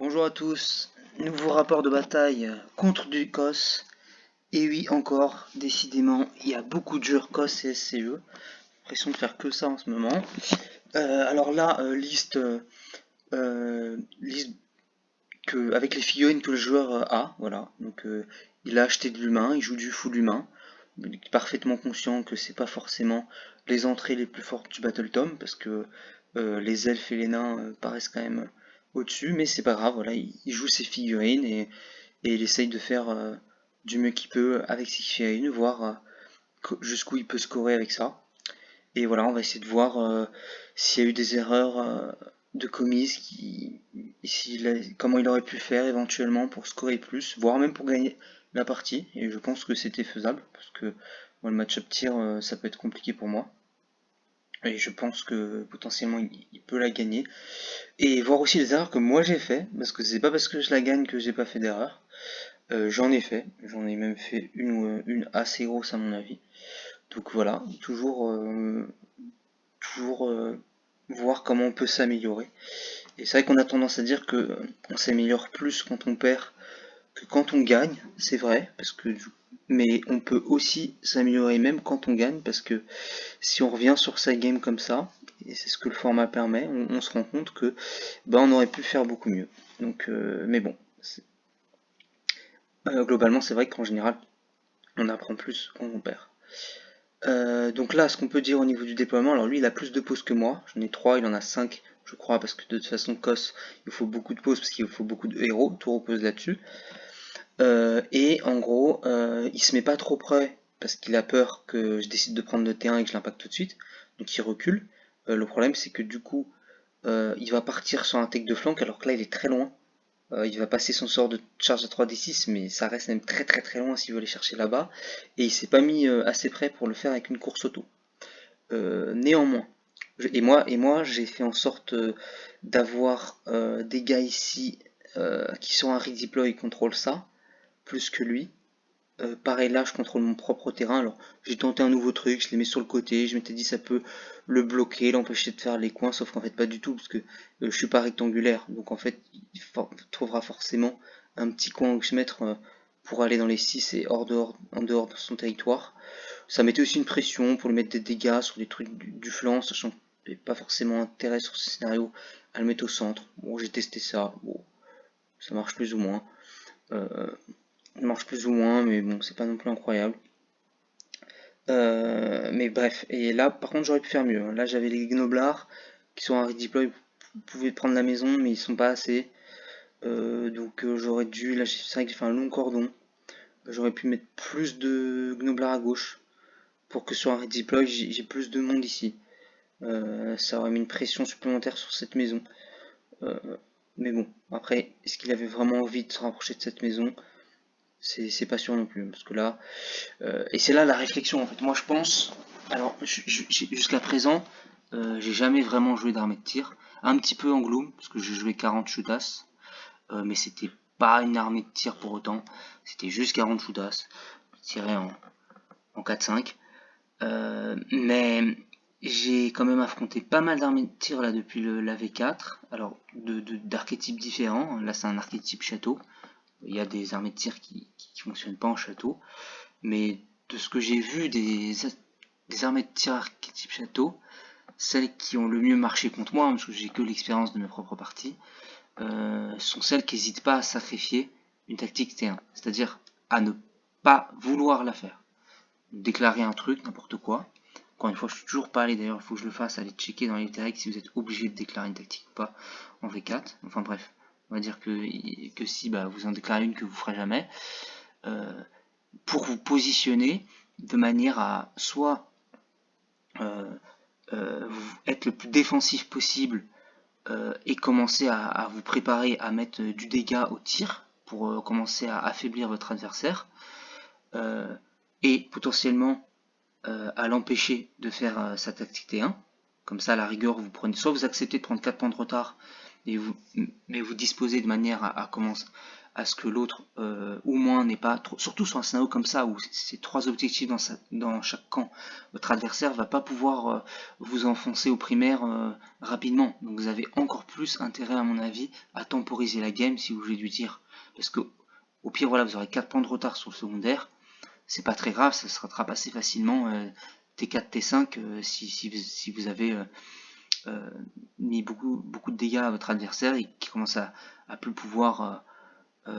Bonjour à tous, nouveau rapport de bataille contre du COS. Et oui, encore, décidément, il y a beaucoup de jeux COS et SCE. J'ai l'impression de faire que ça en ce moment. Alors là, liste avec les figurines que le joueur a, voilà. Donc il a acheté de l'humain, il joue du full humain. Il est parfaitement conscient que c'est pas forcément les entrées les plus fortes du Battle Tome, parce que les elfes et les nains paraissent quand même au-dessus, mais c'est pas grave, voilà, il joue ses figurines et il essaye de faire du mieux qu'il peut avec ses figurines, voir jusqu'où il peut scorer avec ça. Et voilà, on va essayer de voir s'il y a eu des erreurs de commises, comment il aurait pu faire éventuellement pour scorer plus, voire même pour gagner la partie. Et je pense que c'était faisable, parce que moi, le match-up tir, ça peut être compliqué pour moi. Et je pense que potentiellement il peut la gagner. Et voir aussi les erreurs que moi j'ai fait, parce que c'est pas parce que je la gagne que j'ai pas fait d'erreur. J'en ai même fait une assez grosse à mon avis. Donc voilà, toujours voir comment on peut s'améliorer. Et c'est vrai qu'on a tendance à dire que on s'améliore plus quand on perd que quand on gagne, c'est vrai, mais on peut aussi s'améliorer même quand on gagne, parce que si on revient sur sa game comme ça, et c'est ce que le format permet, on se rend compte que on aurait pu faire beaucoup mieux. Donc, mais bon, globalement, c'est vrai qu'en général, on apprend plus quand on perd. Donc là, ce qu'on peut dire au niveau du déploiement, alors lui, il a plus de pauses que moi. J'en ai 3, il en a 5, je crois, parce que de toute façon, COS, il faut beaucoup de pauses parce qu'il faut beaucoup de héros, tout repose là-dessus. Et en gros, il se met pas trop près parce qu'il a peur que je décide de prendre le terrain et que je l'impacte tout de suite. Donc il recule. Le problème, c'est que du coup, il va partir sur un take de flank alors que là, il est très loin. Il va passer son sort de charge à 3d6, mais ça reste même très très très loin s'il veut aller chercher là-bas. Et il s'est pas mis assez près pour le faire avec une course auto. Néanmoins, et moi j'ai fait en sorte d'avoir des gars ici qui sont un redeploy, contrôle ça, plus que lui. Pareil là, je contrôle mon propre terrain. Alors j'ai tenté un nouveau truc, je les mets sur le côté, je m'étais dit ça peut le bloquer, l'empêcher de faire les coins, sauf qu'en fait pas du tout, parce que je suis pas rectangulaire. Donc en fait, il trouvera forcément un petit coin où se mettre pour aller dans les 6 et en dehors de son territoire. Ça mettait aussi une pression pour lui mettre des dégâts sur des trucs du flanc, sachant qu'il n'y avait pas forcément intérêt sur ce scénario à le mettre au centre. Bon, j'ai testé ça, bon, ça marche plus ou moins. Euh, ça marche plus ou moins, mais bon, c'est pas non plus incroyable. Mais bref, et là par contre j'aurais pu faire mieux. Là j'avais les gnoblards qui sont un redeploy, vous pouvez prendre la maison, mais ils sont pas assez. Donc j'aurais dû, là c'est vrai que j'ai fait un long cordon. J'aurais pu mettre plus de gnoblards à gauche pour que sur un redeploy j'ai plus de monde ici. Ça aurait mis une pression supplémentaire sur cette maison. Euh, mais bon, après, est-ce qu'il avait vraiment envie de se rapprocher de cette maison? C'est pas sûr non plus, parce que là, et c'est là la réflexion en fait. Moi je pense, alors jusqu'à présent, j'ai jamais vraiment joué d'armée de tir. Un petit peu en gloom, parce que j'ai joué 40 shootas, mais c'était pas une armée de tir pour autant. C'était juste 40 shootas, tiré en 4-5. Mais j'ai quand même affronté pas mal d'armées de tir là depuis la V4, alors d'archétypes différents. Là c'est un archétype château. Il y a des armées de tir qui fonctionnent pas en château, mais de ce que j'ai vu des armées de tir archétype château, celles qui ont le mieux marché contre moi, parce que j'ai que l'expérience de mes propres parties, sont celles qui n'hésitent pas à sacrifier une tactique T1, c'est-à-dire à ne pas vouloir la faire. Déclarer un truc, n'importe quoi. Encore une fois, je suis toujours pas allé, d'ailleurs, il faut que je le fasse, aller checker dans les règles si vous êtes obligé de déclarer une tactique ou pas en V4. Enfin bref, on va dire que si vous en déclarez une que vous ferez jamais, pour vous positionner de manière à soit être le plus défensif possible et commencer à vous préparer à mettre du dégât au tir pour commencer à affaiblir votre adversaire et potentiellement à l'empêcher de faire sa tactique T1. Comme ça, à la rigueur, vous prenez, soit vous acceptez de prendre 4 points de retard, mais vous disposez de manière à ce que l'autre au moins n'ait pas trop, surtout sur un scénario comme ça où c'est 3 objectifs dans chaque camp, votre adversaire va pas pouvoir vous enfoncer au primaire rapidement, donc vous avez encore plus intérêt à mon avis à temporiser la game si vous jouez du tir, parce que au pire voilà vous aurez 4 points de retard sur le secondaire, c'est pas très grave, ça se rattrape assez facilement, T4, T5 si vous avez mis beaucoup de dégâts à votre adversaire et qui commence à plus pouvoir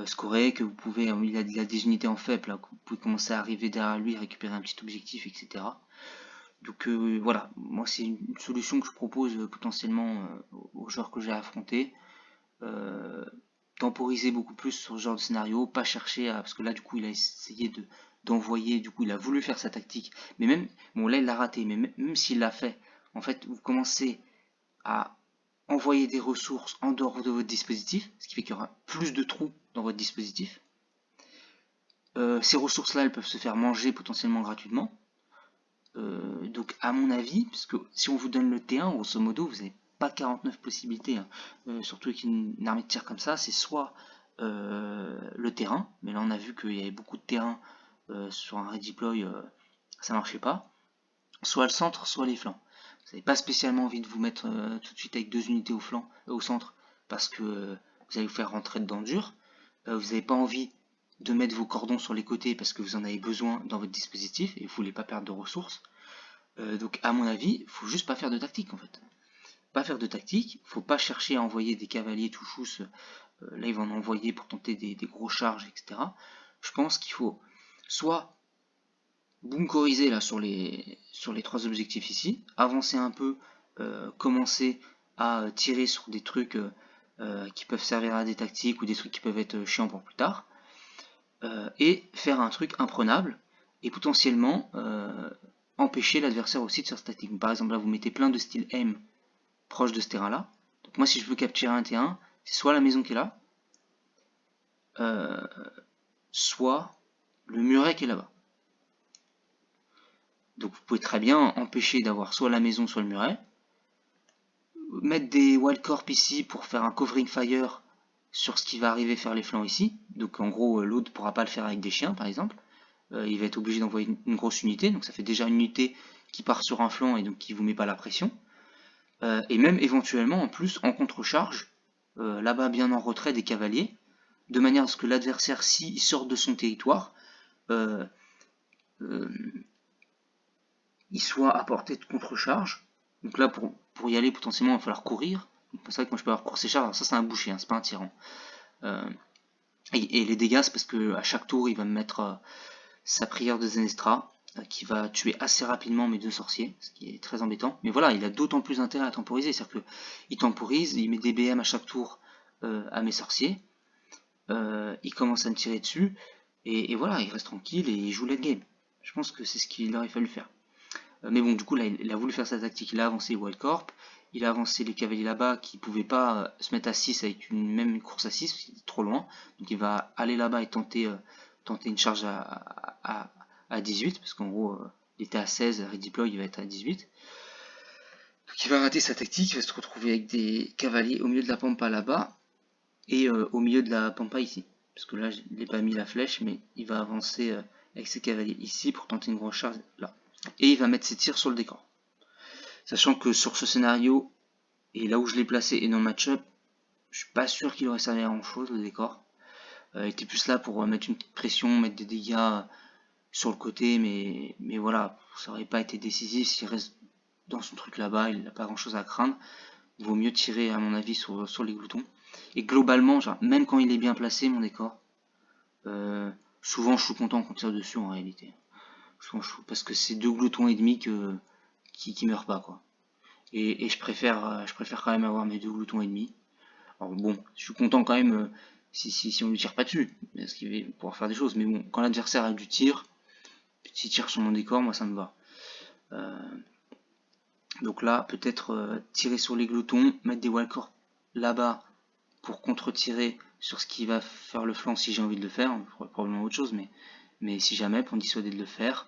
scorer, que vous pouvez, il a des unités en faible, là, que vous pouvez commencer à arriver derrière lui, récupérer un petit objectif, etc. Donc voilà, moi c'est une solution que je propose potentiellement aux joueurs que j'ai affrontés. Temporiser beaucoup plus sur ce genre de scénario, pas chercher à, parce que là du coup il a essayé d'envoyer, du coup il a voulu faire sa tactique, mais même, bon là il l'a raté, mais même s'il l'a fait, en fait vous commencez à envoyer des ressources en dehors de votre dispositif, ce qui fait qu'il y aura plus de trous dans votre dispositif. Ces ressources-là, elles peuvent se faire manger potentiellement gratuitement. Donc à mon avis, parce que si on vous donne le T1, grosso modo, vous n'avez pas 49 possibilités, hein. Surtout avec une armée de tir comme ça, c'est soit le terrain, mais là on a vu qu'il y avait beaucoup de terrain sur un redeploy, ça marchait pas, soit le centre, soit les flancs. Vous n'avez pas spécialement envie de vous mettre tout de suite avec 2 unités au flanc, au centre, parce que vous allez vous faire rentrer dedans dur. Vous n'avez pas envie de mettre vos cordons sur les côtés parce que vous en avez besoin dans votre dispositif et vous voulez pas perdre de ressources. Donc à mon avis, il faut juste pas faire de tactique en fait. Pas faire de tactique, faut pas chercher à envoyer des cavaliers tout chousse, là ils vont en envoyer pour tenter des gros charges, etc. Je pense qu'il faut soit bunkeriser là sur les 3 objectifs ici, avancer un peu, commencer à tirer sur des trucs qui peuvent servir à des tactiques ou des trucs qui peuvent être chiants pour plus tard, et faire un truc imprenable et potentiellement empêcher l'adversaire aussi de faire cette tactique. Par exemple là vous mettez plein de style aim proche de ce terrain là, donc moi si je veux capturer un T1, c'est soit la maison qui est là, soit le muret qui est là-bas. Donc vous pouvez très bien empêcher d'avoir soit la maison soit le muret, mettre des wildcorps ici pour faire un covering fire sur ce qui va arriver faire les flancs ici, donc en gros l'autre ne pourra pas le faire avec des chiens par exemple, il va être obligé d'envoyer une grosse unité, donc ça fait déjà une unité qui part sur un flanc et donc qui vous met pas la pression, et même éventuellement en plus en contre-charge, là-bas bien en retrait des cavaliers, de manière à ce que l'adversaire s'il sort de son territoire, il soit à portée de contre-charge. Donc là pour y aller potentiellement il va falloir courir, c'est vrai que moi je peux avoir course et charge, alors ça c'est un boucher, hein, c'est pas un tyran. Et les dégâts c'est parce que à chaque tour il va me mettre sa prière de Zenestra, qui va tuer assez rapidement mes 2 sorciers, ce qui est très embêtant. Mais voilà, il a d'autant plus intérêt à temporiser, c'est-à-dire qu'il temporise, il met des BM à chaque tour à mes sorciers, il commence à me tirer dessus, et voilà, il reste tranquille et il joue late game. Je pense que c'est ce qu'il aurait fallu faire. Mais bon, du coup, là, il a voulu faire sa tactique, il a avancé les Wildcorp, il a avancé les cavaliers là-bas qui ne pouvaient pas se mettre à 6 avec même une course à 6, parce qu'il était trop loin. Donc il va aller là-bas et tenter une charge à 18, parce qu'en gros, il était à 16, redeploy, il va être à 18. Donc il va rater sa tactique, il va se retrouver avec des cavaliers au milieu de la pampa là-bas, et au milieu de la pampa ici. Parce que là, je n'ai pas mis la flèche, mais il va avancer avec ses cavaliers ici pour tenter une grosse charge là. Et il va mettre ses tirs sur le décor. Sachant que sur ce scénario, et là où je l'ai placé et dans le match-up, je suis pas sûr qu'il aurait servi à grand chose le décor. Il était plus là pour mettre une petite pression, mettre des dégâts sur le côté, mais voilà, ça aurait pas été décisif. S'il reste dans son truc là-bas, il n'a pas grand chose à craindre. Il vaut mieux tirer, à mon avis, sur les gloutons. Et globalement, genre, même quand il est bien placé, mon décor, souvent je suis content qu'on tire dessus en réalité. Parce que c'est 2 gloutons et demi qui meurent pas, quoi. Et je préfère quand même avoir mes 2 gloutons et demi. Alors bon, je suis content quand même si on lui tire pas dessus, parce qu'il va pouvoir faire des choses. Mais bon, quand l'adversaire a du tir, s'il tire sur mon décor, moi ça me va. Donc là, peut-être tirer sur les gloutons, mettre des wildcorps là-bas pour contre-tirer sur ce qui va faire le flanc si j'ai envie de le faire. Je ferai probablement autre chose, mais si jamais, pour me dissuader de le faire.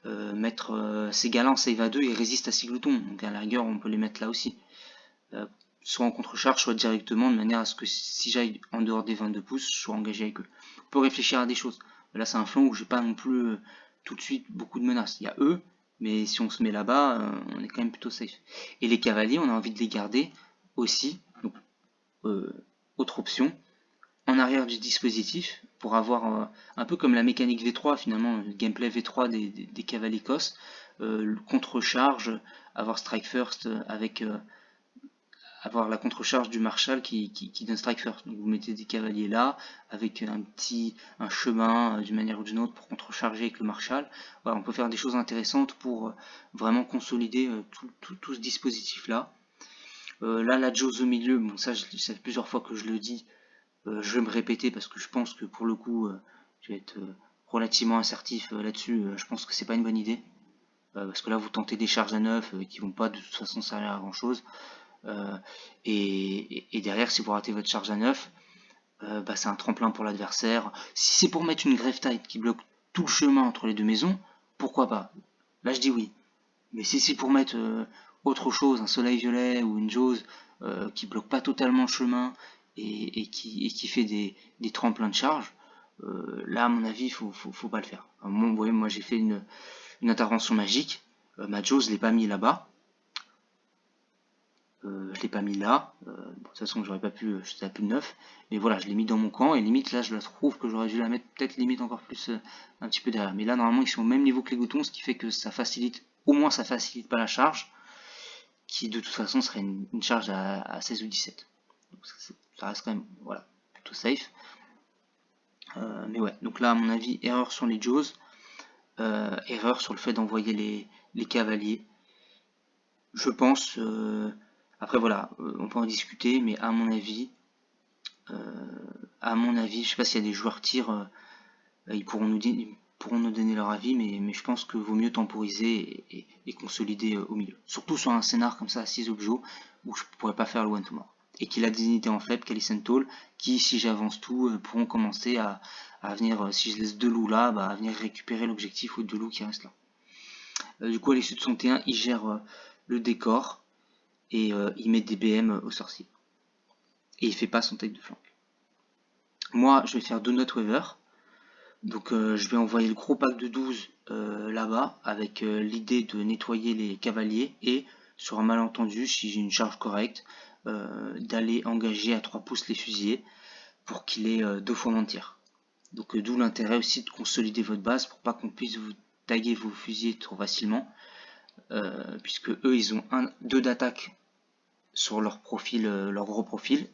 Mettre ces gars-là en save à 2, ils résistent à 6 gloutons, donc à la rigueur on peut les mettre là aussi. soit en contre-charge, soit directement, de manière à ce que si j'aille en dehors des 22 pouces, je sois engagé avec eux. On peut réfléchir à des choses. Là, c'est un flanc où j'ai pas non plus tout de suite beaucoup de menaces. Il y a eux, mais si on se met là-bas, on est quand même plutôt safe. Et les cavaliers, on a envie de les garder aussi. Donc, autre option, en arrière du dispositif, pour avoir un peu comme la mécanique V3 finalement, le gameplay V3 des cavaliers COS, contre-charge, avoir strike first avec avoir la contre-charge du Marshal qui donne strike first. Donc vous mettez des cavaliers là, avec un chemin d'une manière ou d'une autre pour contre-charger avec le Marshal. Voilà, on peut faire des choses intéressantes pour vraiment consolider tout ce dispositif là. Là, la Jaws au milieu, bon ça fait plusieurs fois que je le dis, je vais me répéter parce que je pense que pour le coup, je vais être relativement assertif là-dessus, je pense que c'est pas une bonne idée. Parce que là vous tentez des charges à 9 qui vont pas de toute façon servir à grand chose. Et derrière, si vous ratez votre charge à 9, bah, c'est un tremplin pour l'adversaire. Si c'est pour mettre une grave tide qui bloque tout le chemin entre les deux maisons, pourquoi pas? Là je dis oui. Mais si c'est pour mettre autre chose, un soleil violet ou une Jaws qui bloque pas totalement le chemin et qui fait des tremplins de charge, là à mon avis faut pas le faire. Moi, vous voyez, moi j'ai fait une intervention magique, ma Jaws je l'ai pas mis là-bas, je l'ai pas mis là, bon, de toute façon j'aurais pas pu, j'étais à plus de 9, mais voilà, je l'ai mis dans mon camp, et limite là je la trouve que j'aurais dû la mettre peut-être limite encore plus un petit peu derrière. Mais là normalement ils sont au même niveau que les goutons, ce qui fait que ça facilite, au moins ça facilite pas la charge, qui de toute façon serait une charge à 16 ou 17. Donc ça reste quand même, voilà, plutôt safe. Mais ouais, donc là à mon avis, erreur sur les Jaws, erreur sur le fait d'envoyer les cavaliers. Je pense, après voilà, on peut en discuter, mais à mon avis, je sais pas s'il y a des joueurs tir, ils pourront nous donner leur avis, mais je pense que vaut mieux temporiser et consolider au milieu. Surtout sur un scénar comme ça à 6 objets où je pourrais pas faire le one to more. Et qu'il a des unités en faible, Callison Tall, qui si j'avance tout, pourront commencer à venir, si je laisse 2 loups là, bah, à venir récupérer l'objectif aux 2 loups qui restent là. Du coup à l'issue de son T1, il gère le décor et il met des BM au sorcier. Et il fait pas son take de flanc. Moi je vais faire 2 notes Weaver. Donc je vais envoyer le gros pack de 12 là-bas avec l'idée de nettoyer les cavaliers et sur un malentendu, si j'ai une charge correcte, d'aller engager à 3 pouces les fusiliers pour qu'il ait 2 fois moins de tir. Donc d'où l'intérêt aussi de consolider votre base pour pas qu'on puisse vous taguer vos fusiliers trop facilement, puisque eux ils ont 2 d'attaque sur leur profil, leur gros profil,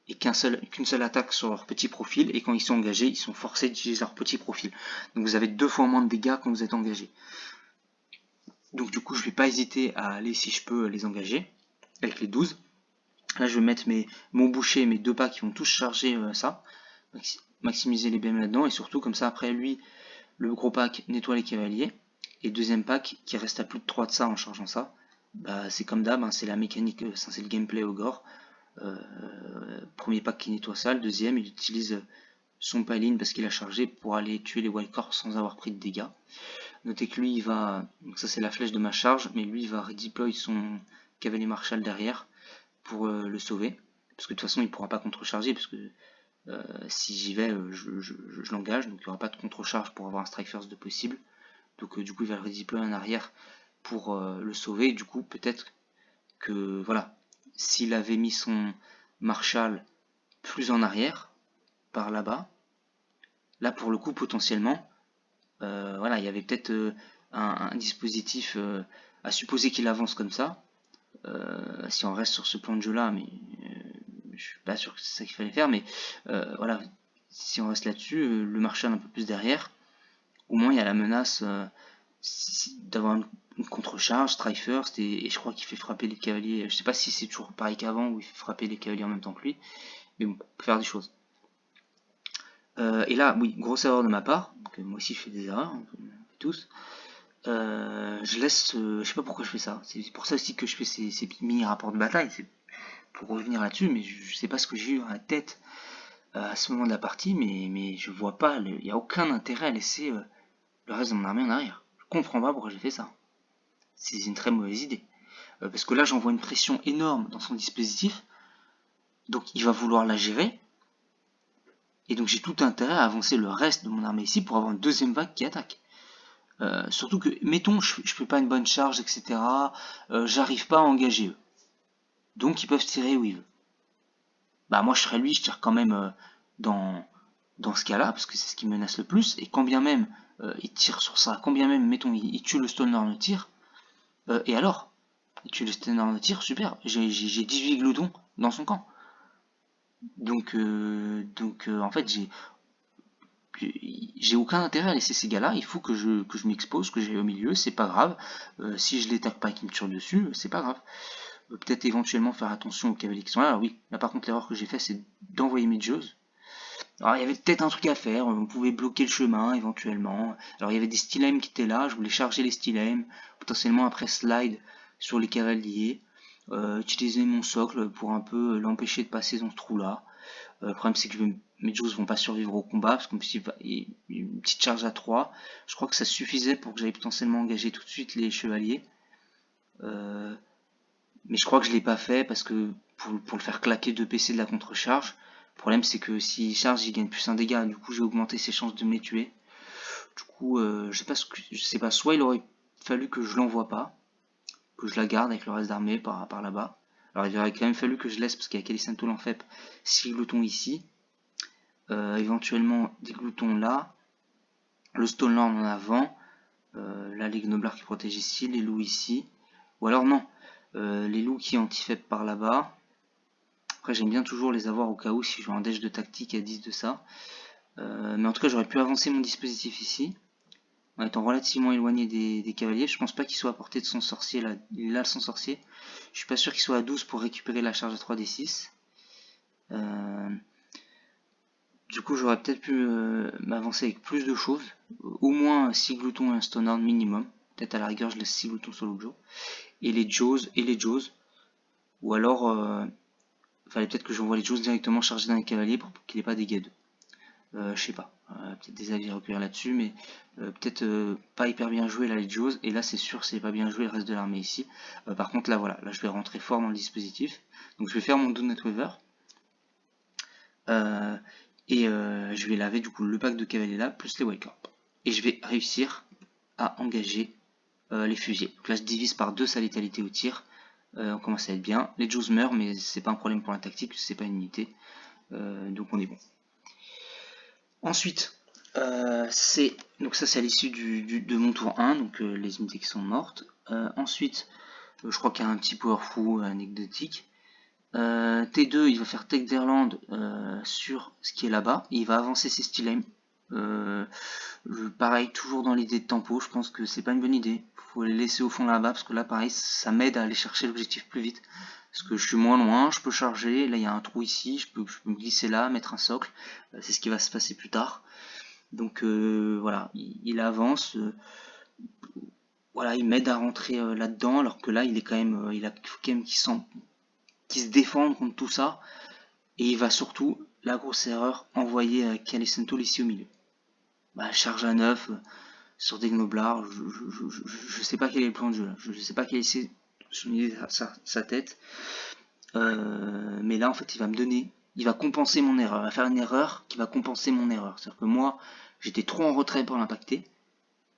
et qu'une seule attaque sur leur petit profil, et quand ils sont engagés, ils sont forcés d'utiliser leur petit profil. Donc vous avez 2 fois moins de dégâts quand vous êtes engagé. Donc du coup, je vais pas hésiter à aller, si je peux, les engager, avec les 12. Là, je vais mettre mon boucher et mes 2 packs qui vont tous charger ça, maximiser les BM là-dedans, et surtout, comme ça, après lui, le gros pack nettoie les cavaliers, et deuxième pack qui reste à plus de 3 de ça en chargeant ça, bah, c'est comme d'hab, hein, c'est la mécanique, c'est le gameplay au gore. Premier pack qui nettoie ça, le deuxième il utilise son paline parce qu'il a chargé pour aller tuer les wildcards sans avoir pris de dégâts. Notez que lui il va, donc ça c'est la flèche de ma charge, mais lui il va redeploy son cavalier marshal derrière pour le sauver, parce que de toute façon il pourra pas contrecharger, parce que si j'y vais je l'engage, donc il n'y aura pas de contrecharge pour avoir un strike first de possible, donc du coup il va le redeploy en arrière pour le sauver, et du coup peut-être que voilà, s'il avait mis son Marshall plus en arrière, par là-bas, là pour le coup potentiellement, voilà, il y avait peut-être un dispositif à supposer qu'il avance comme ça, si on reste sur ce plan de jeu là, mais je suis pas sûr que c'est ça qu'il fallait faire, mais voilà, si on reste là-dessus, le Marshall un peu plus derrière, au moins il y a la menace d'avoir une contre-charge, strike first, et je crois qu'il fait frapper les cavaliers. Je sais pas si c'est toujours pareil qu'avant, où il fait frapper les cavaliers en même temps que lui, mais bon, on peut faire des choses. Et là, oui, grosse erreur de ma part, donc, moi aussi je fais des erreurs, on fait tous. Je laisse, je sais pas pourquoi je fais ça, c'est pour ça aussi que je fais ces mini rapports de bataille, c'est pour revenir là-dessus, mais je sais pas ce que j'ai eu dans la tête à ce moment de la partie, mais je vois pas, il n'y a aucun intérêt à laisser le reste de mon armée en arrière. Je comprends pas pourquoi j'ai fait ça. C'est une très mauvaise idée. parce que là j'envoie une pression énorme dans son dispositif, donc il va vouloir la gérer, et donc j'ai tout intérêt à avancer le reste de mon armée ici pour avoir une deuxième vague qui attaque. Surtout que, mettons, je fais pas une bonne charge, etc. J'arrive pas à engager eux. Donc ils peuvent tirer où ils veulent. Bah moi je serais lui, je tire quand même dans, dans ce cas-là, parce que c'est ce qui menace le plus, et quand bien même il tire sur ça, quand bien même, mettons, il tue le Stoner le tir, et alors il tue le Stoner le tir, super, j'ai 18 glotons dans son camp. Donc en fait, j'ai aucun intérêt à laisser ces gars-là, il faut que je m'expose, que j'aille au milieu, c'est pas grave. Si je les tape pas et qu'ils me tirent dessus, c'est pas grave. Peut-être éventuellement faire attention aux cavaliers qui sont là. Alors oui, là par contre l'erreur que j'ai fait c'est d'envoyer mes Jaws. Alors il y avait peut-être un truc à faire, on pouvait bloquer le chemin éventuellement. Alors il y avait des Stylem qui étaient là, je voulais charger les Stylem, potentiellement après slide sur les cavaliers, utiliser mon socle pour un peu l'empêcher de passer dans ce trou-là. Le problème c'est que mes Jaws vont pas survivre au combat, parce qu'en plus il y a une petite charge à 3. Je crois que ça suffisait pour que j'aille potentiellement engager tout de suite les chevaliers. Mais je crois que je l'ai pas fait parce que pour le faire claquer 2 PC de la contre-charge, le problème c'est que s'il charge il gagne plus un dégât, du coup j'ai augmenté ses chances de me les tuer. Du coup je sais pas, soit il aurait fallu que je l'envoie pas, que je la garde avec le reste d'armée par là-bas. Alors il aurait quand même fallu que je laisse parce qu'il y a Calisento l'Enfep, 6 gloutons ici, éventuellement des gloutons là, le Stonelord en avant, là les Gnoblards qui protègent ici, les loups ici, ou alors non, les loups qui anti-fep par là-bas. Après j'aime bien toujours les avoir au cas où si je joue un dèche de tactique à 10 de ça. Mais en tout cas j'aurais pu avancer mon dispositif ici, en étant relativement éloigné des cavaliers. Je pense pas qu'il soit à portée de son sorcier là, il a son sorcier. Je suis pas sûr qu'il soit à 12 pour récupérer la charge à 3d6. Du coup j'aurais peut-être pu m'avancer avec plus de choses. Au moins 6 gloutons et un stonard minimum. Peut-être à la rigueur je laisse 6 gloutons sur l'objet. Et les Jaws. Ou alors fallait peut-être que j'envoie les Jaws directement chargés d'un cavalier pour qu'il n'ait pas des guides. Je sais pas. Peut-être des avis à recueillir là-dessus, mais peut-être pas hyper bien joué là les Jaws. Et là c'est sûr c'est pas bien joué le reste de l'armée ici. Par contre là voilà, là je vais rentrer fort dans le dispositif. Donc je vais faire mon Donut Weaver. Et je vais laver du coup le pack de cavaliers là, plus les wildcards. Et je vais réussir à engager les fusiliers. Donc là je divise par 2 sa létalité au tir. On commence à être bien. Les Jaws meurent, mais c'est pas un problème pour la tactique, c'est pas une unité. Donc on est bon. Ensuite, donc ça c'est à l'issue de mon tour 1, donc les unités qui sont mortes. Ensuite, je crois qu'il y a un petit powerful anecdotique. T2, il va faire Tech d'Irlande sur ce qui est là-bas. Il va avancer ses Stylem. Pareil, toujours dans l'idée de tempo, je pense que c'est pas une bonne idée. Faut les laisser au fond là-bas, parce que là, pareil, ça m'aide à aller chercher l'objectif plus vite. Parce que je suis moins loin, je peux charger, là il y a un trou ici, je peux me glisser là, mettre un socle. C'est ce qui va se passer plus tard. Donc voilà, il avance. Voilà, il m'aide à rentrer là-dedans, alors que là, il est quand même, il faut quand même qu'il se défende contre tout ça. Et il va surtout, la grosse erreur, envoyer Calisento ici au milieu. Bah, charge à 9 sur des gnoblards, je sais pas quel est le plan de jeu là. Je sais pas quelle est sa tête. Mais là en fait il va me donner, il va compenser mon erreur, il va faire une erreur qui va compenser mon erreur. C'est-à-dire que moi j'étais trop en retrait pour l'impacter.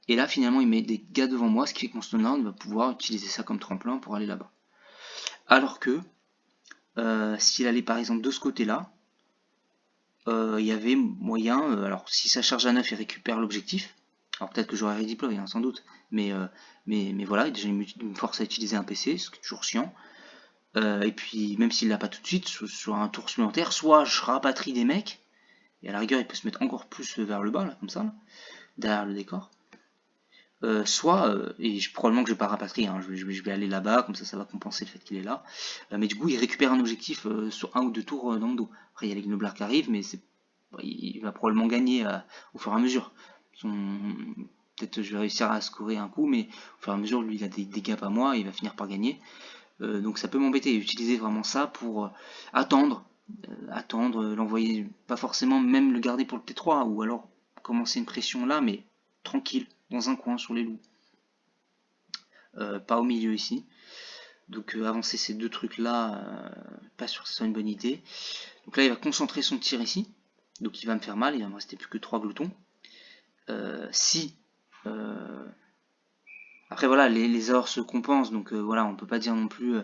Et là finalement il met des gars devant moi, ce qui fait que mon Stonehorn va pouvoir utiliser ça comme tremplin pour aller là-bas. Alors que s'il allait par exemple de ce côté-là, il y avait moyen, alors si ça charge à 9 il récupère l'objectif, alors peut-être que j'aurais redeploy hein, sans doute, mais voilà, déjà il me force à utiliser un PC, ce qui est toujours chiant. Et puis même s'il l'a pas tout de suite, sur un tour supplémentaire, soit je rapatrie des mecs, et à la rigueur il peut se mettre encore plus vers le bas, là, comme ça, là, derrière le décor. Soit, et probablement que je vais pas rapatrier, hein, je vais aller là-bas, comme ça va compenser le fait qu'il est là. Mais du coup il récupère un objectif sur un ou deux tours dans le dos. Après il y a les gnoblards qui arrivent, mais il va probablement gagner au fur et à mesure. Peut-être je vais réussir à scorer un coup, mais au fur et à mesure lui il a des dégâts pas moi, et il va finir par gagner. Donc ça peut m'embêter, utiliser vraiment ça pour attendre, l'envoyer, pas forcément même le garder pour le T3, ou alors commencer une pression là, mais tranquille, dans un coin sur les loups. Pas au milieu ici. Donc avancer ces deux trucs là, pas sûr que ce soit une bonne idée. Donc là il va concentrer son tir ici, donc il va me faire mal, il va me rester plus que 3 gloutons. Si après voilà, les erreurs se compensent, donc voilà, on peut pas dire non plus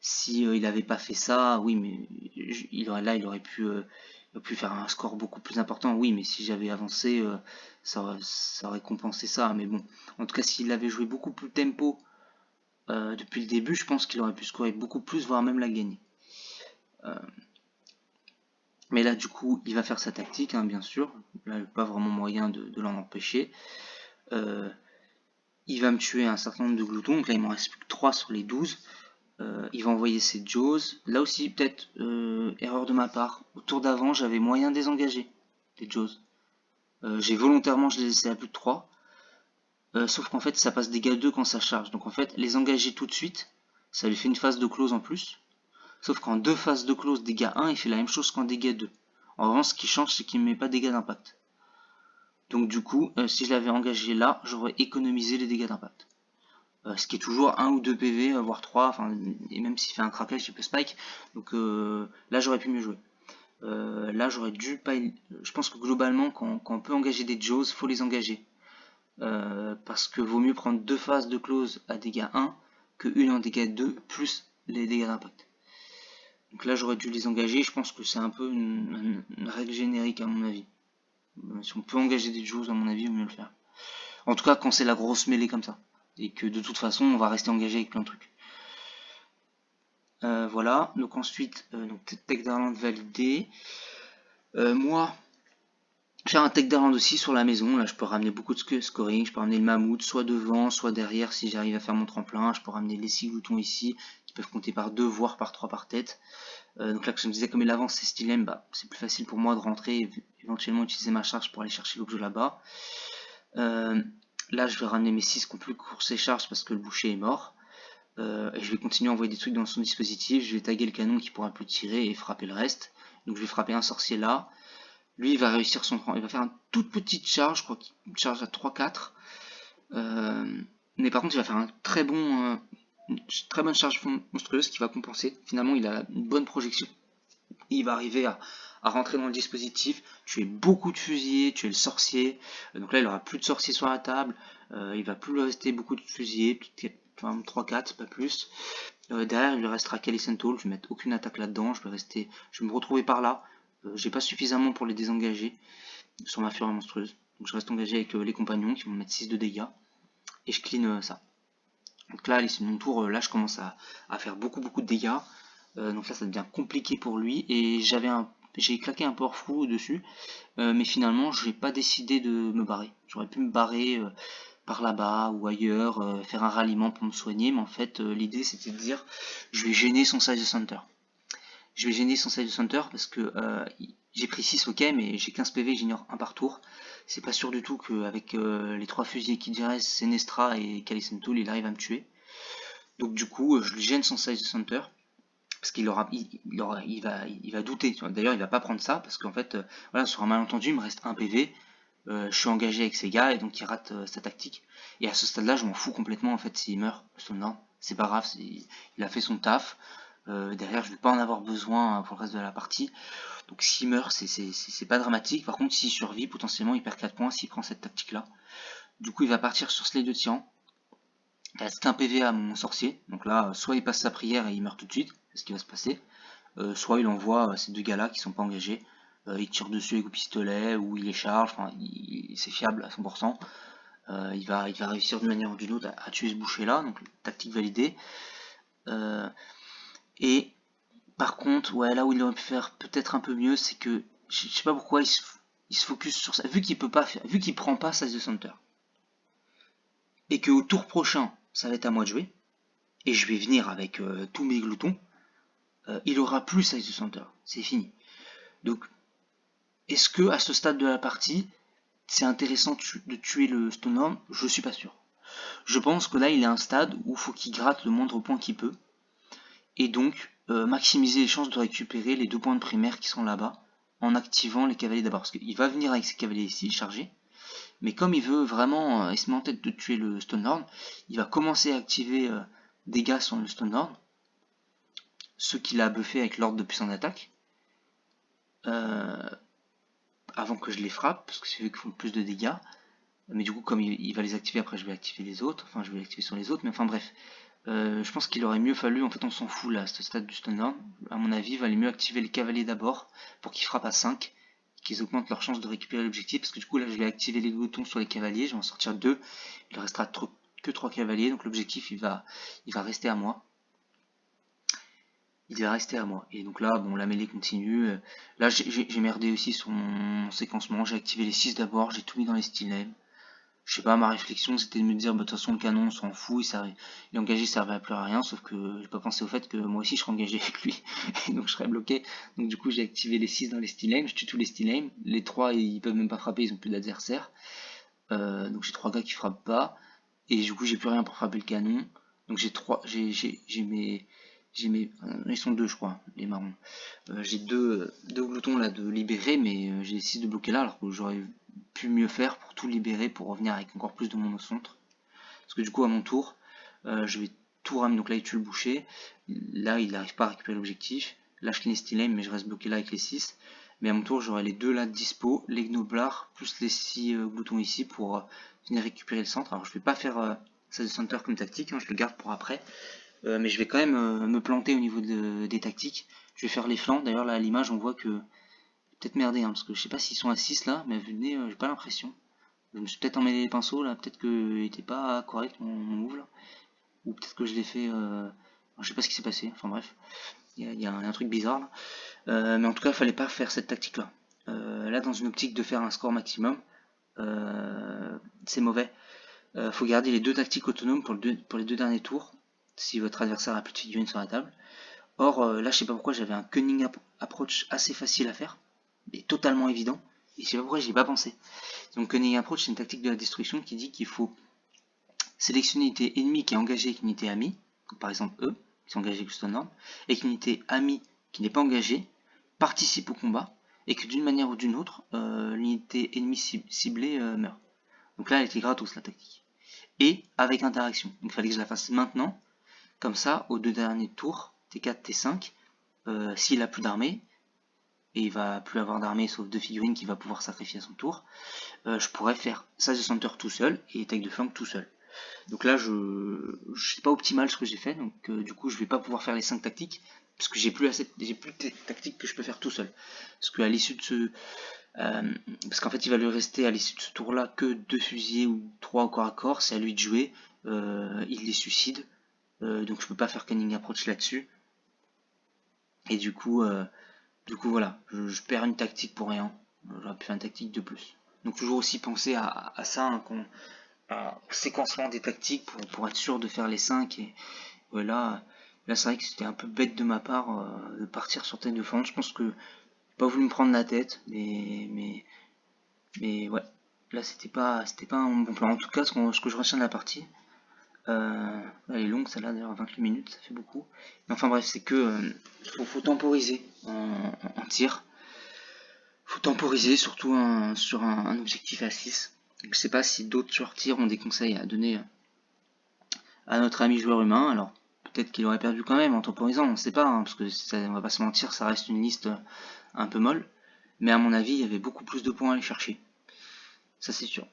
si il avait pas fait ça, oui, mais il aurait pu faire un score beaucoup plus important, oui, mais si j'avais avancé, ça aurait compensé ça, mais bon, en tout cas, s'il avait joué beaucoup plus tempo depuis le début, je pense qu'il aurait pu scorer beaucoup plus, voire même la gagner. Mais là, du coup, il va faire sa tactique, hein, bien sûr. Là, il n'y a pas vraiment moyen de l'en empêcher. Il va me tuer un certain nombre de gloutons, donc là, il m'en reste plus que 3 sur les 12. Il va envoyer ses Jaws. Là aussi, peut-être erreur de ma part. Au tour d'avant, j'avais moyen de désengager les Jaws. J'ai volontairement, je les ai laissés à plus de 3. Sauf qu'en fait, ça passe dégâts 2 quand ça charge. Donc en fait, les engager tout de suite, ça lui fait une phase de close en plus. Sauf qu'en 2 phases de close dégâts 1, il fait la même chose qu'en dégâts 2. En revanche, ce qui change, c'est qu'il ne met pas dégâts d'impact. Donc du coup, si je l'avais engagé là, j'aurais économisé les dégâts d'impact. Ce qui est toujours 1 ou 2 PV, voire 3, enfin, et même s'il fait un craquage, il peut spike. Donc là, j'aurais pu mieux jouer. Là, j'aurais dû pas. Je pense que globalement, quand on peut engager des Jaws, faut les engager. Parce que vaut mieux prendre 2 phases de close à dégâts 1 que une en dégâts 2 plus les dégâts d'impact. Donc là, j'aurais dû les engager. Je pense que c'est un peu une règle générique à mon avis. Si on peut engager des Jaws, à mon avis, il vaut mieux le faire. En tout cas, quand c'est la grosse mêlée comme ça. Et que de toute façon, on va rester engagé avec plein de trucs. Voilà, donc ensuite, Tech d'Arland validé. Moi, faire un Tech d'Arland aussi sur la maison. Là, je peux ramener beaucoup de scoring. Je peux ramener le mammouth, soit devant, soit derrière si j'arrive à faire mon tremplin. Je peux ramener les 6 gloutons ici, qui peuvent compter par 2, voire par 3 par tête. Donc là, comme je me disais, comme il avance ses stylem, bah, c'est plus facile pour moi de rentrer et éventuellement utiliser ma charge pour aller chercher l'objet là-bas. Là, je vais ramener mes 6 qui ont plus course et charge parce que le boucher est mort. Et je vais continuer à envoyer des trucs dans son dispositif. Je vais taguer le canon qui pourra plus tirer et frapper le reste. Donc je vais frapper un sorcier là. Lui, il va réussir son il va faire une toute petite charge, je crois qu'il charge à 3-4. Mais par contre, il va faire une très bonne charge monstrueuse qui va compenser. Finalement, il a une bonne projection. Il va arriver à rentrer dans le dispositif, tuer beaucoup de fusillés, tuer le sorcier. Donc là, il aura plus de sorciers sur la table. Il va plus lui rester beaucoup de fusillés, 3-4, pas plus. Derrière, il lui restera Callison Toll. Je vais mettre aucune attaque là-dedans. Je vais me retrouver par là. J'ai pas suffisamment pour les désengager sur ma fureur monstrueuse. Donc je reste engagé avec les compagnons qui vont mettre 6 de dégâts. Et je clean ça. Donc là, à l'issue de mon tour, là, je commence à faire beaucoup de dégâts. Donc là, ça devient compliqué pour lui. Et j'ai claqué un powerful dessus. Mais finalement, je n'ai pas décidé de me barrer. J'aurais pu me barrer par là-bas ou ailleurs, faire un ralliement pour me soigner. Mais en fait, l'idée, c'était de dire, je vais gêner son Size Center. Je vais gêner son Size Center parce que j'ai pris 6, ok, mais j'ai 15 PV, j'ignore un par tour. C'est pas sûr du tout qu'avec les 3 fusils qui dirait Senestra et Callison Tool, il arrive à me tuer. Donc du coup, je lui gêne son Size Center. Parce qu'il il va douter. D'ailleurs, il va pas prendre ça parce qu'en fait, voilà, sur un malentendu, il me reste un PV. Je suis engagé avec ces gars et donc il rate sa tactique. Et à ce stade-là, je m'en fous complètement en fait s'il meurt. Non, c'est pas grave, il a fait son taf. Derrière, je vais pas en avoir besoin pour le reste de la partie. Donc s'il meurt, c'est pas dramatique. Par contre, s'il survit, potentiellement, il perd 4 points s'il prend cette tactique-là. Du coup, il va partir sur Slay de Tyran. Il reste qu'un PV à mon sorcier. Donc là, soit il passe sa prière et il meurt tout de suite. C'est ce qui va se passer. Soit il envoie ces deux gars-là qui sont pas engagés. Il tire dessus avec le pistolet ou il les charge. Enfin, c'est fiable à 100%. Il va réussir d'une manière ou d'une autre à tuer ce boucher-là. Donc tactique validée. Et par contre, ouais, là où il aurait pu faire peut-être un peu mieux, c'est que je sais pas pourquoi il se focus sur ça. Vu qu'il peut pas faire, vu qu'il prend pas Size the Center. Et qu'au tour prochain, ça va être à moi de jouer. Et je vais venir avec tous mes gloutons. Il aura plus Size the Center. C'est fini. Donc, est-ce que à ce stade de la partie, c'est intéressant de tuer le Stoneworm? Je suis pas sûr. Je pense que là, il est à un stade où il faut qu'il gratte le moindre point qu'il peut. Et donc, maximiser les chances de récupérer les 2 points de primaire qui sont là-bas en activant les cavaliers d'abord. Parce qu'il va venir avec ses cavaliers ici, chargés. Mais comme il veut vraiment, il se met en tête de tuer le Stonehorn, il va commencer à activer dégâts sur le stun lord, ceux qu'il a buffé avec l'ordre de puissance d'attaque, avant que je les frappe, parce que c'est eux qui font plus de dégâts. Mais du coup, comme il va les activer, après je vais activer les autres, enfin je vais l'activer sur les autres, mais enfin bref. Je pense qu'il aurait mieux fallu, en fait on s'en fout là, à ce stade du stun lord, à mon avis, il valait mieux activer les cavaliers d'abord, pour qu'ils frappent à 5, qu'ils augmentent leur chance de récupérer l'objectif, parce que du coup là je vais activer les gloutons sur les cavaliers, je vais en sortir 2, il ne restera que 3 cavaliers, donc l'objectif il va rester à moi. Il va rester à moi. Et donc là, bon, la mêlée continue. Là, j'ai merdé aussi sur mon séquencement. J'ai activé les 6 d'abord, j'ai tout mis dans les stylèmes. Je sais pas, ma réflexion c'était de me dire, bah, de toute façon, le canon, on s'en fout, il est engagé, ça servait à plus à rien, sauf que j'ai pas pensé au fait que moi aussi je serais engagé avec lui, et donc je serais bloqué. Donc du coup, j'ai activé les 6 dans les stylèmes, je tue tous les stylèmes. Les 3, ils peuvent même pas frapper, ils ont plus d'adversaire. Donc j'ai 3 gars qui frappent pas, et du coup, j'ai plus rien pour frapper le canon. Donc j'ai mes. Ils sont 2 je crois, les marrons. J'ai deux gloutons là de libérer, mais j'ai 6 de bloquer là, alors que j'aurais pu mieux faire pour tout libérer, pour revenir avec encore plus de monde au centre. Parce que du coup, à mon tour, je vais tout ramener. Donc là, il tue le boucher. Là, il n'arrive pas à récupérer l'objectif. Là, je finis Stylem, mais je reste bloqué là avec les 6. Mais à mon tour, j'aurai les 2 là de dispo, les gnoblards, plus les 6 gloutons ici pour venir récupérer le centre. Alors, je vais pas faire ça de center comme tactique, hein, je le garde pour après. Mais je vais quand même me planter au niveau des tactiques. Je vais faire les flancs. D'ailleurs, là, à l'image, on voit que peut-être merdé, hein, parce que je sais pas s'ils sont à 6 là, mais à vue de nez, j'ai pas l'impression. Je me suis peut-être emmêlé les pinceaux là, peut-être qu'il était pas correct mon move là, ou peut-être que je l'ai fait. Je sais pas ce qui s'est passé, enfin bref, il y a un truc bizarre là. Mais en tout cas, il fallait pas faire cette tactique là. Là, dans une optique de faire un score maximum, c'est mauvais. Faut garder les 2 tactiques autonomes pour les 2 derniers tours, si votre adversaire a plus de figurines sur la table. Or, là, je sais pas pourquoi, j'avais un cunning approach assez facile à faire, mais totalement évident, et je sais pas pourquoi j'y ai pas pensé. Donc, cunning approach, c'est une tactique de la destruction qui dit qu'il faut sélectionner une unité ennemie qui est engagée avec une unité amie, donc par exemple eux, qui sont engagés avec le stun lord, et qu'une unité amie qui n'est pas engagée participe au combat, et que d'une manière ou d'une autre, l'unité ennemie ciblée meurt. Donc là, elle était gratos la tactique. Et avec interaction. Donc il fallait que je la fasse maintenant, comme ça, aux 2 derniers tours, T4, T5, s'il a plus d'armée, et il va plus avoir d'armée sauf 2 figurines qu'il va pouvoir sacrifier à son tour, je pourrais faire Sage de Center tout seul et Attaque de flanc tout seul. Donc là, c'est pas optimal ce que j'ai fait, donc du coup, je vais pas pouvoir faire les 5 tactiques, parce que j'ai plus de tactiques que je peux faire tout seul. Parce qu'à l'issue de ce... parce qu'en fait, il va lui rester à l'issue de ce tour-là que 2 fusillés ou 3 au corps à corps, c'est à lui de jouer, il les suicide, donc je peux pas faire cunning approach là-dessus. Et du coup voilà, je perds une tactique pour rien. J'aurais pu faire une tactique de plus. Donc toujours aussi penser à ça, hein, au séquencement des tactiques pour être sûr de faire les 5. Et voilà, là c'est vrai que c'était un peu bête de ma part de partir sur tête de fond. Je pense que j'ai pas voulu me prendre la tête, mais ouais, là c'était pas un bon plan. En tout cas, ce que je retiens de la partie, elle est longue celle-là d'ailleurs, 28 minutes, ça fait beaucoup. Mais enfin bref, c'est que faut temporiser en tir. Faut temporiser surtout sur un objectif à 6. Je sais pas si d'autres sur tir ont des conseils à donner à notre ami joueur humain. Alors peut-être qu'il aurait perdu quand même en temporisant, on sait pas, hein, parce que on va pas se mentir, ça reste une liste un peu molle. Mais à mon avis, il y avait beaucoup plus de points à aller chercher. Ça c'est sûr.